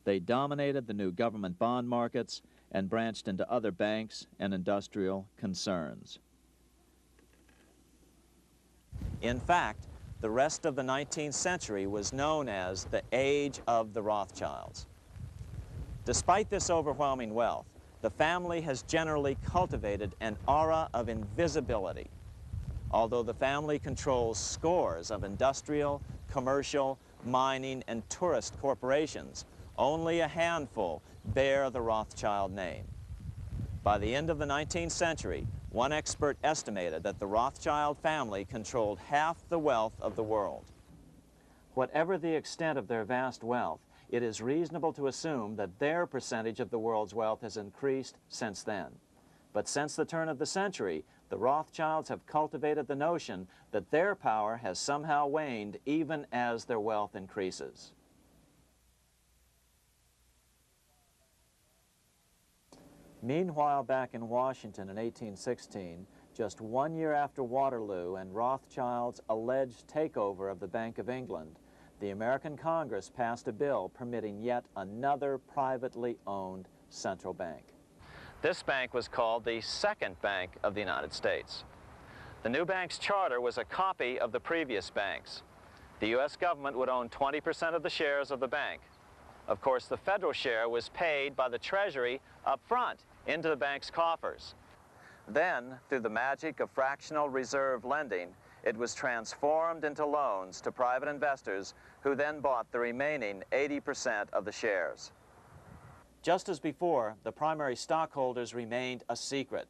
They dominated the new government bond markets and branched into other banks and industrial concerns. In fact, the rest of the 19th century was known as the Age of the Rothschilds. Despite this overwhelming wealth, the family has generally cultivated an aura of invisibility. Although the family controls scores of industrial, commercial, mining, and tourist corporations, only a handful bear the Rothschild name. By the end of the 19th century, one expert estimated that the Rothschild family controlled half the wealth of the world. Whatever the extent of their vast wealth, it is reasonable to assume that their percentage of the world's wealth has increased since then. But since the turn of the century, the Rothschilds have cultivated the notion that their power has somehow waned even as their wealth increases. Meanwhile, back in Washington in 1816, just 1 year after Waterloo and Rothschild's alleged takeover of the Bank of England, the American Congress passed a bill permitting yet another privately owned central bank. This bank was called the Second Bank of the United States. The new bank's charter was a copy of the previous banks. The U.S. government would own 20% of the shares of the bank. Of course, the federal share was paid by the Treasury up front into the bank's coffers. Then, through the magic of fractional reserve lending, it was transformed into loans to private investors who then bought the remaining 80% of the shares. Just as before, the primary stockholders remained a secret.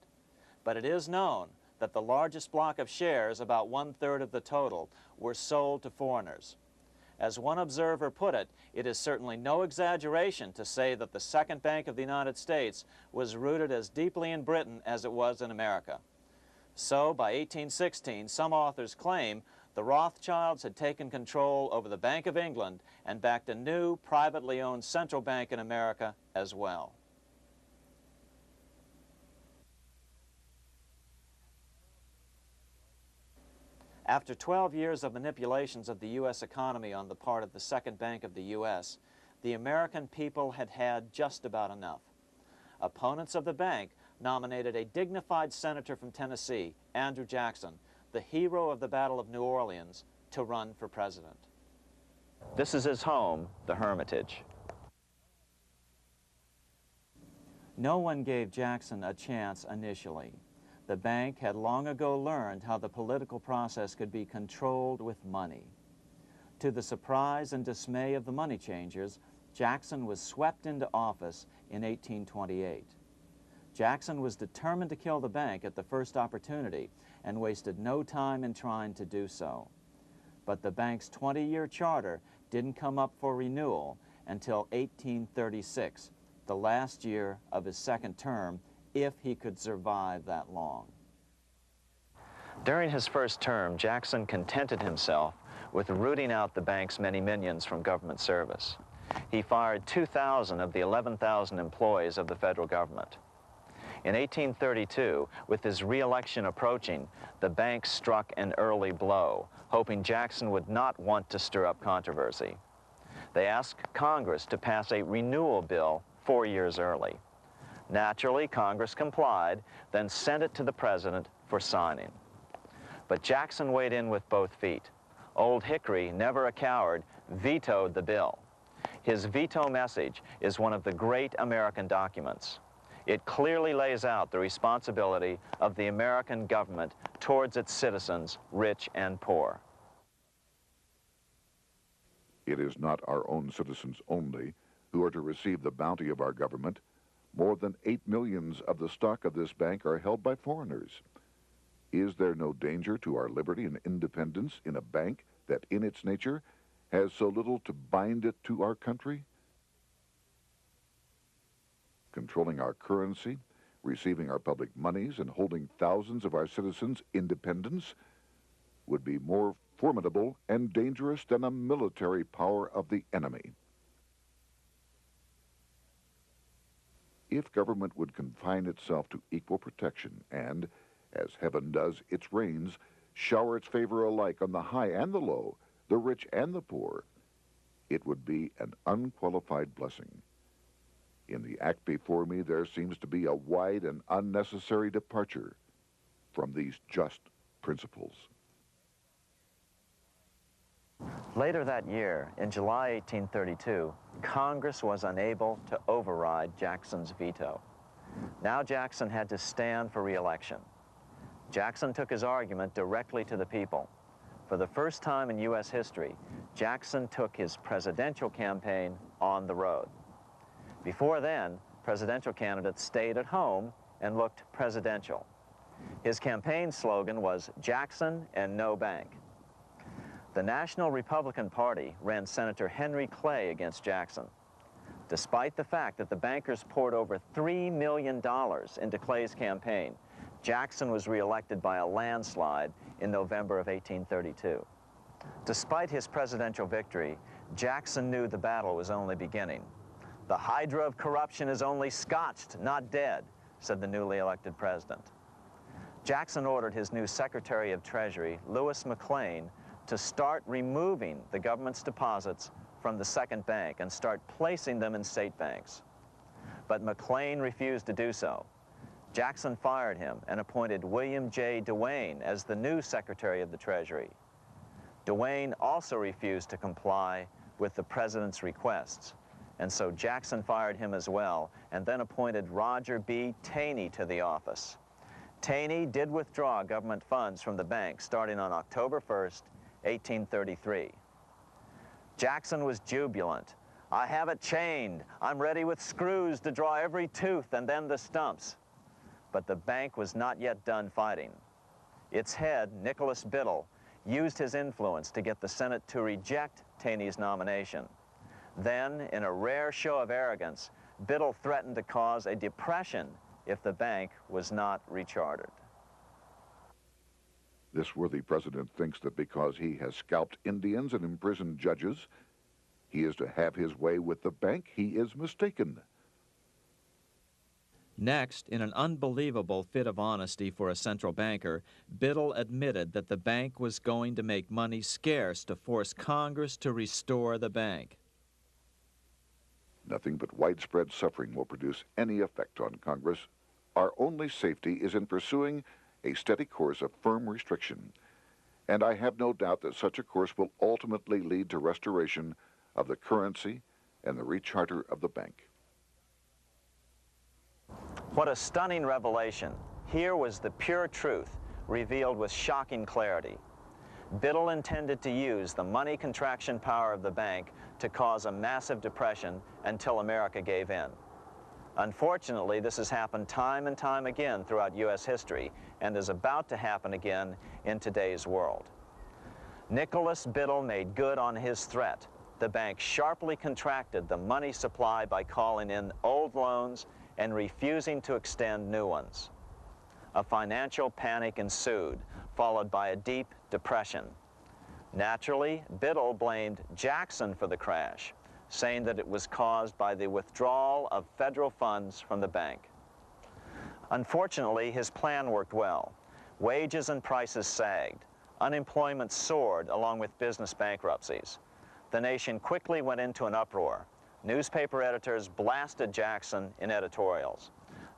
But it is known that the largest block of shares, about 1/3 of the total, were sold to foreigners. As one observer put it, it is certainly no exaggeration to say that the Second Bank of the United States was rooted as deeply in Britain as it was in America. So, by 1816, some authors claim the Rothschilds had taken control over the Bank of England and backed a new privately owned central bank in America as well. After 12 years of manipulations of the U.S. economy on the part of the Second Bank of the U.S., the American people had had just about enough. Opponents of the bank nominated a dignified senator from Tennessee, Andrew Jackson, the hero of the Battle of New Orleans, to run for president. This is his home, the Hermitage. No one gave Jackson a chance initially. The bank had long ago learned how the political process could be controlled with money. To the surprise and dismay of the money changers, Jackson was swept into office in 1828. Jackson was determined to kill the bank at the first opportunity and wasted no time in trying to do so. But the bank's 20-year charter didn't come up for renewal until 1836, the last year of his second term, if he could survive that long. During his first term, Jackson contented himself with rooting out the bank's many minions from government service. He fired 2,000 of the 11,000 employees of the federal government. In 1832, with his re-election approaching, the bank struck an early blow, hoping Jackson would not want to stir up controversy. They asked Congress to pass a renewal bill 4 years early. Naturally, Congress complied, then sent it to the president for signing. But Jackson weighed in with both feet. Old Hickory, never a coward, vetoed the bill. His veto message is one of the great American documents. It clearly lays out the responsibility of the American government towards its citizens, rich and poor. It is not our own citizens only who are to receive the bounty of our government. More than 8 millions of the stock of this bank are held by foreigners. Is there no danger to our liberty and independence in a bank that in its nature has so little to bind it to our country? Controlling our currency, receiving our public monies, and holding thousands of our citizens' independence would be more formidable and dangerous than a military power of the enemy. If government would confine itself to equal protection and, as heaven does its rains, shower its favor alike on the high and the low, the rich and the poor, it would be an unqualified blessing. In the act before me, there seems to be a wide and unnecessary departure from these just principles. Later that year, in July 1832, Congress was unable to override Jackson's veto. Now Jackson had to stand for re-election. Jackson took his argument directly to the people. For the first time in U.S. history, Jackson took his presidential campaign on the road. Before then, presidential candidates stayed at home and looked presidential. His campaign slogan was "Jackson and no bank." The National Republican Party ran Senator Henry Clay against Jackson. Despite the fact that the bankers poured over $3 million into Clay's campaign, Jackson was reelected by a landslide in November of 1832. Despite his presidential victory, Jackson knew the battle was only beginning. "The hydra of corruption is only scotched, not dead," said the newly elected president. Jackson ordered his new Secretary of Treasury, Lewis McLean, to start removing the government's deposits from the second bank and start placing them in state banks. But McLean refused to do so. Jackson fired him and appointed William J. Duane as the new Secretary of the Treasury. Duane also refused to comply with the president's requests, and so Jackson fired him as well and then appointed Roger B. Taney to the office. Taney did withdraw government funds from the bank starting on October 1st, 1833. Jackson was jubilant. "I have it chained. I'm ready with screws to draw every tooth and then the stumps." But the bank was not yet done fighting. Its head, Nicholas Biddle, used his influence to get the Senate to reject Taney's nomination. Then, in a rare show of arrogance, Biddle threatened to cause a depression if the bank was not rechartered. This worthy president thinks that because he has scalped Indians and imprisoned judges, he is to have his way with the bank. He is mistaken. Next, in an unbelievable fit of honesty for a central banker, Biddle admitted that the bank was going to make money scarce to force Congress to restore the bank. Nothing but widespread suffering will produce any effect on Congress. Our only safety is in pursuing a steady course of firm restriction, and I have no doubt that such a course will ultimately lead to restoration of the currency and the recharter of the bank. What a stunning revelation. Here was the pure truth, revealed with shocking clarity. Biddle intended to use the money contraction power of the bank to cause a massive depression until America gave in. Unfortunately, this has happened time and time again throughout U.S. history and is about to happen again in today's world. Nicholas Biddle made good on his threat. The bank sharply contracted the money supply by calling in old loans and refusing to extend new ones. A financial panic ensued, followed by a deep depression. Naturally, Biddle blamed Jackson for the crash, saying that it was caused by the withdrawal of federal funds from the bank. Unfortunately, his plan worked well. Wages and prices sagged. Unemployment soared along with business bankruptcies. The nation quickly went into an uproar. Newspaper editors blasted Jackson in editorials.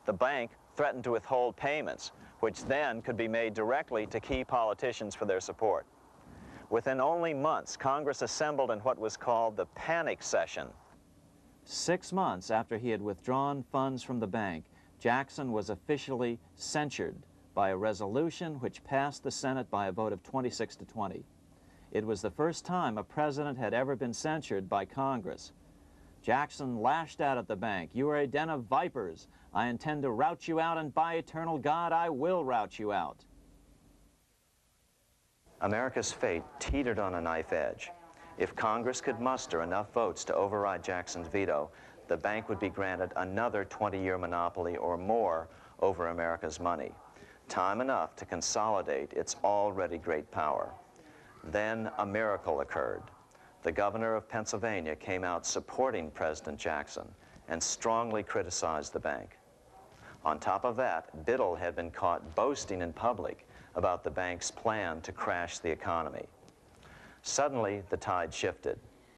The bank threatened to withhold payments, which then could be made directly to key politicians for their support. Within only months, Congress assembled in what was called the panic session. 6 months after he had withdrawn funds from the bank, Jackson was officially censured by a resolution which passed the Senate by a vote of 26 to 20. It was the first time a president had ever been censured by Congress. Jackson lashed out at the bank. "You are a den of vipers. I intend to rout you out, and by eternal God, I will rout you out." America's fate teetered on a knife edge. If Congress could muster enough votes to override Jackson's veto, the bank would be granted another 20-year monopoly or more over America's money, time enough to consolidate its already great power. Then a miracle occurred. The governor of Pennsylvania came out supporting President Jackson and strongly criticized the bank. On top of that, Biddle had been caught boasting in public about the bank's plan to crash the economy. Suddenly, the tide shifted.